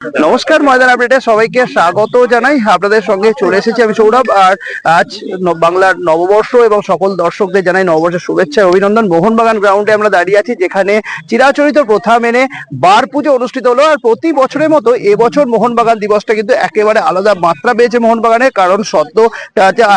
নমস্কার, ময়দান আপডেটে সবাইকে স্বাগত জানাই। আপনাদের সঙ্গে চলে এসেছি আমি সৌরভ। আর আজ বাংলার নববর্ষ এবং সকল দর্শকদের জানাই নববর্ষের শুভেচ্ছা অভিনন্দন। মোহনবাগান গ্রাউন্ডে আমরা দাঁড়িয়ে আছি, যেখানে চিরাচরিত প্রথা মেনে বার পুজো অনুষ্ঠিত হলো। আর প্রতি বছরের মতো এবছর মোহনবাগান দিবসটা কিন্তু একেবারে আলাদা মাত্রা পেয়েছে মোহনবাগানের, কারণ সদ্য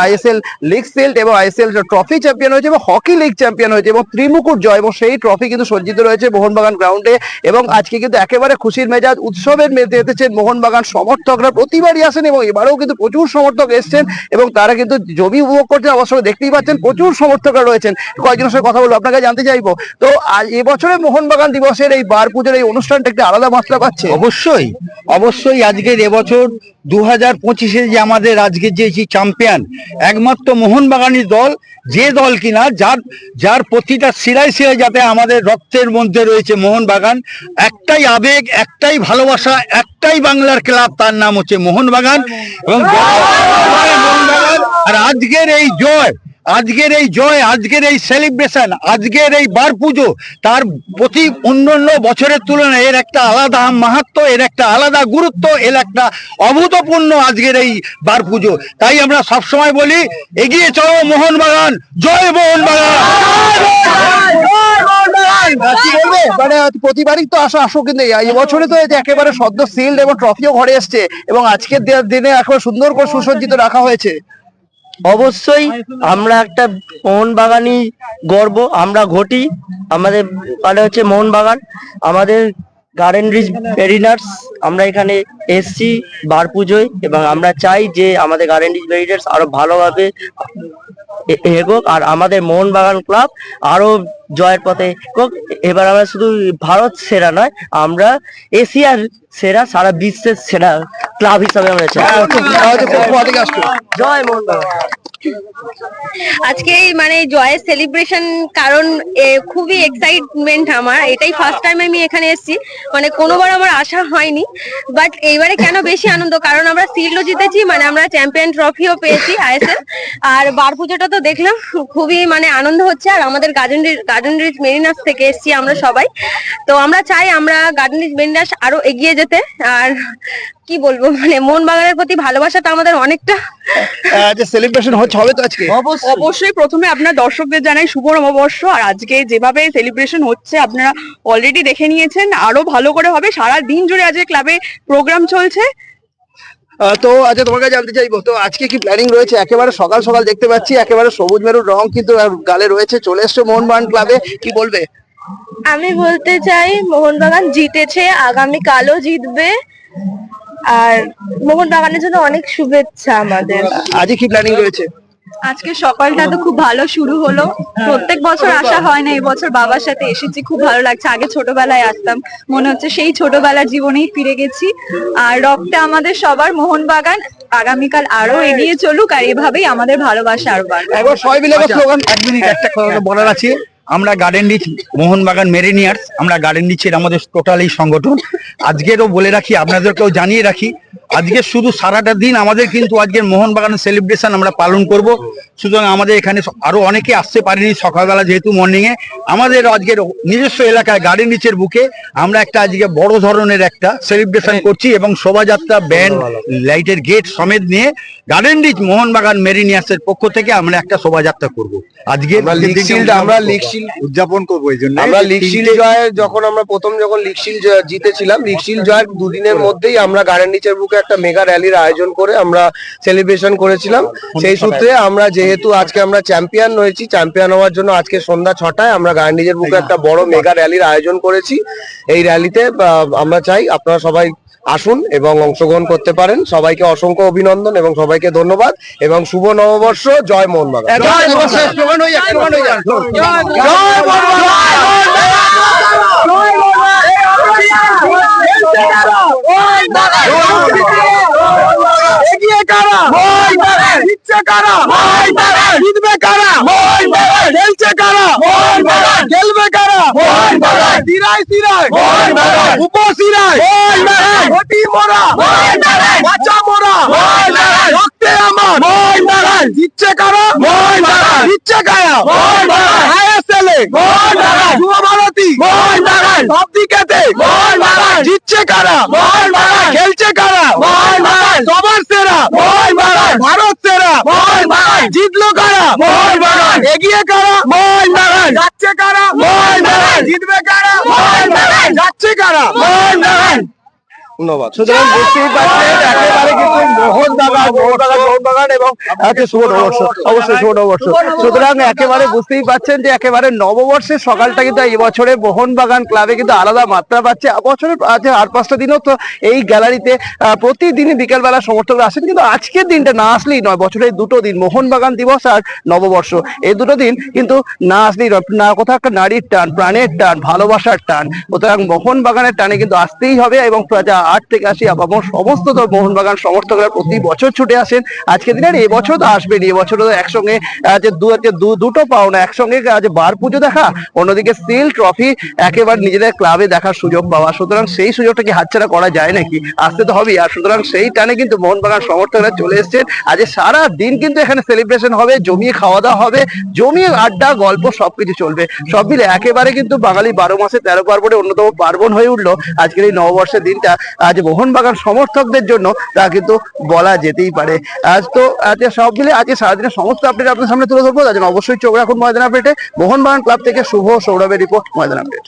আইএসএল লিগ সিল্ড এবং আইএসএল ট্রফি চ্যাম্পিয়ন হয়েছে এবং হকি লিগ চ্যাম্পিয়ন হয়েছে এবং ত্রিমুকুট জয়, এবং সেই ট্রফি কিন্তু সজ্জিত রয়েছে মোহনবাগান গ্রাউন্ডে। এবং আজকে কিন্তু একেবারে খুশির মেজাজ, উৎসবের এসেছেন মোহনবাগান সমর্থকরা। প্রতিবারই আসেন এবং এবারেও কিন্তু প্রচুর সমর্থক এসেছেন এবং তারা কিন্তু জমি উপভোগ করছেন। অবশ্যই দেখতেই পাচ্ছেন প্রচুর সমর্থকরা রয়েছেন। কয়েকজনের সঙ্গে কথা বলবো, আপনাকে জানতে চাইবো তো এবছরে মোহনবাগান দিবসের এই বার পুজোর এই অনুষ্ঠানটা একটি আলাদা মাত্রা পাচ্ছে। অবশ্যই অবশ্যই আজকের এবছর 2025-এ যে আমাদের আজকের যে চ্যাম্পিয়ন একমাত্র মোহনবাগানের দল, যে দল কিনা যার প্রতিটা শিরায় শিরায় যাতে আমাদের রক্তের মধ্যে রয়েছে মোহনবাগান। একটাই আবেগ, একটাই ভালোবাসা, একটাই বাংলার ক্লাব, তার নাম হচ্ছে মোহনবাগান। এবং আর আজকের এই জয়, আজকের এই সেলিব্রেশন, আজকের এই বার পুজো, তার প্রতি অন্যান্য বছরের তুলনায় এর একটা আলাদা মাহাত্ম্য, এর একটা আলাদা গুরুত্ব, এর একটা অভূতপূর্ণ আজকের এই বার পুজো। তাই আমরা সবসময় বলি, এগিয়ে চলো মোহনবাগান, জয় মোহনবাগান। মানে প্রতিবারই তো আসো কিন্তু এবছরে তো একেবারে সদ্য সিল্ড এবং ট্রফিও ঘরে এসছে এবং আজকের দিনে এখন সুন্দর করে সুসজ্জিত রাখা হয়েছে। অবশ্যই আমরা একটা মোহনবাগানই গর্ব, আমরা ঘটি, আমাদের মানে হচ্ছে মোহনবাগান, আমাদের গার্ডেন রিচ মেরিনার্স। আমরা এখানে এসছি বার পুজোয় এবং আমরা চাই যে আমাদের গার্ডেন রিচ মেরিনার্স আরো ভালোভাবে এগোক আর আমাদের মোহনবাগান ক্লাব আরো জয়ের পথে এগোক। এবার আমরা শুধু ভারত সেরা নয়, আমরা এশিয়ার সেরা, সারা বিশ্বের সেরা ক্লাব হিসাবে আমরা চাই। জয় মোহনবাগান। আজকে মানে জয়ের সেলিব্রেশন, কারণ খুবই এক্সাইটমেন্ট আমার। এটাই ফার্স্ট টাইম আমি এখানে এসেছি, মানে কোনোবার আমার আশা হয়নি, বাট এইবারে কেন বেশি আনন্দ, কারণ আমরা সিল্ডও জিতেছি, মানে আমরা চ্যাম্পিয়ন ট্রফিও পেয়েছি আইএসএল। আর বার পুজোটা তো দেখলাম, খুবই মানে আনন্দ হচ্ছে। আর আমাদের গার্ডেন রিচ মেরিনার্স থেকে এসেছি আমরা সবাই, তো আমরা চাই আমরা গার্ডেন রিচ মেরিনার্স আরো এগিয়ে যেতে। আর কি বলবো, মানে মোহনবাগানের প্রতি ভালোবাসাটা আমাদের অনেকটা। যে সেলিব্রেশন হবে তো আজকে, অবশ্যই প্রথমে আপনার দর্শকদের জানাই শুভ নববর্ষ। আর আজকে যেভাবে সেলিব্রেশন হচ্ছে আপনারা অলরেডি দেখে নিয়েছেন, আরো ভালো করে হবে। সারা দিন জুড়ে আজকে ক্লাবে প্রোগ্রাম চলছে। তো আচ্ছা, তোমার কাছে জানতে চাইবো তো আজকে কি প্ল্যানিং রয়েছে? একেবারে সকাল সকাল দেখতে পাচ্ছি একেবারে সবুজ মেরুর রং কিন্তু গালে রয়েছে, চলে এসছে মোহনবাগান ক্লাবে, কি বলবে? আমি বলতে চাই মোহনবাগান জিতেছে, আগামীকালও জিতবে, আর মোহনবাগানের জন্য অনেক শুভেচ্ছা আমাদের। আজকে কি প্ল্যানিং রয়েছে? আজকে সকালটা তো খুব ভালো শুরু হলো। প্রত্যেক বছর আসা হয় না, এবছর বাবার সাথে এসেছি, খুব ভালো লাগছে। আগে ছোটবেলায় আসতাম, মনে হচ্ছে সেই ছোটবেলার জীবনেই ফিরে গেছি। আর রকটা আমাদের সবার মোহনবাগান, আগামীকাল আরো এগিয়ে চলুক, আর এভাবেই আমাদের ভালোবাসা আরো বাড়বে। একবার সবাই মিলে স্লোগান। এক মিনিট, একটা কথা বলার আছে। আমরা গার্ডেন রিচ মোহনবাগান মেরিনিয়ার্স, আমরা গার্ডেন রিচের আমাদের টোটাল এই সংগঠন। আজকেরও বলে রাখি, আপনাদেরকেও জানিয়ে রাখি, আজকে শুধু সারাটা দিন আমাদের কিন্তু আজকের মোহনবাগানের সেলিব্রেশন আমরা পালন করব। সুতরাং আমাদের এখানে আরো অনেকে আসতে পারেনি সকালবেলা, যেহেতু মর্নিং এ আমাদের আজকের নিজস্ব এলাকায় গার্ডেন রিচের বুকে আমরা একটা আজকে বড় ধরনের একটা সেলিব্রেশন করছি এবং শোভাযাত্রা, ব্যান্ড, লাইটের গেট সমেত নিয়ে গার্ডেন রিচ মোহনবাগান মেরিনিয়ার্সের পক্ষ থেকে আমরা একটা শোভাযাত্রা করব। আজকে আমরা লিগ শিল্ড উদযাপন করবো। এই জন্য আমরা লিগ শিল্ড জয়ের যখন লিগ শিল্ড জিতেছিলাম, লিগ শিল্ড জয়ের দুদিনের মধ্যেই আমরা গার্ডেন রিচের বুকে একটা মেগা র্যালির আয়োজন করে আমরা সেলিব্রেশন করেছিলাম। সেই সূত্রে আমরা যেহেতু আজকে আমরা চ্যাম্পিয়ন হয়েছি, চ্যাম্পিয়ন হওয়ার জন্য আজকে সন্ধ্যা 6টায় আমরা গার্ডেন রিচের বুকে একটা বড় মেগা র্যালির আয়োজন করেছি। এই র্যালিতে আমরা চাই আপনারা সবাই আসুন এবং অংশগ্রহণ করতে পারেন। সবাইকে অসংখ্য অভিনন্দন এবং সবাইকে ধন্যবাদ এবং শুভ নববর্ষ। জয় মোহনবাগান। জিতছে কারা? জিতছে কারা? সভাপতি মোহনবাগান, সবদিকেতে মোহনবাগান, জিতছে কারা মোহনবাগান, খেলছে কারা মোহনবাগান, সবার সেরা মোহনবাগান, ভারত সেরা মোহনবাগান, জিতলো কারা মোহনবাগান, এগিয়ে কারা মোহনবাগান, যাচ্ছে কারা মোহনবাগান, জিতবে কারা মোহনবাগান, যাচ্ছে কারা মোহনবাগান। ধন্যবাদ। সুতরাং বুঝতেই পারছেন একেবারে কিন্তু মোহনবাগান এবং শুভ নববর্ষ, অবশ্যই শুভ নববর্ষ। সুতরাং একেবারে বুঝতেই পারছেন যে একেবারে নববর্ষের সকালটা কিন্তু এই বছরে মোহনবাগান ক্লাবে কিন্তু আলাদা মাত্রা পাচ্ছে। বছরের আছে 8-5টা দিনও তো এই গ্যালারিতে প্রতিদিনই বিকেলবেলা সমর্থকরা আসেন, কিন্তু আজকের দিনটা না আসলেই নয়। বছরের দুটো দিন, মোহনবাগান দিবস আর নববর্ষ, এই দুটো দিন কিন্তু না আসলেই নয়। না কোথাও একটা নারীর টান, প্রাণের টান, ভালোবাসার টান, সুতরাং মোহনবাগানের টানে কিন্তু আসতেই হবে। এবং 8 থেকে 80 এবং সমস্ত তো মোহনবাগান সমর্থকরা প্রতি বছর ছুটে আসেন আজকের দিনে। আর এবছর তো আসবেনি, এবছর তো একসঙ্গে দুটো পাওনা একসঙ্গে বার পুজো দেখা, অন্যদিকে সিল ট্রফি একেবারে নিজেদের ক্লাবে দেখার সুযোগ পাওয়া। সুতরাং সেই সুযোগটা কি হাতছাড়া করা যায় নাকি? আসতে তো হবেই। আর সুতরাং সেই টানে কিন্তু মোহনবাগান সমর্থকরা চলে এসেছেন। আজ সারা দিন কিন্তু এখানে সেলিব্রেশন হবে, জমিয়ে খাওয়া দাওয়া হবে, জমিয়ে আড্ডা গল্প সবকিছু চলবে। সব মিলে একেবারে কিন্তু বাঙালি 12 মাসে 13 পার্বণে অন্যতম পার্বণ হয়ে উঠলো আজকের এই নববর্ষের দিনটা। আজ মোহনবাগান সমর্থকদের জন্য তা কিন্তু বলা যেতেই পারে। আজ তো সব মিলে আজকে সারাদিনের সমস্ত আপডেট আপনার সামনে তুলে ধরবো। তার জন্য অবশ্যই চোখ রাখুন ময়দান আপডেটে। মোহনবাগান ক্লাব থেকে শুভ, সৌরভের রিপোর্ট, ময়দান আপডেট।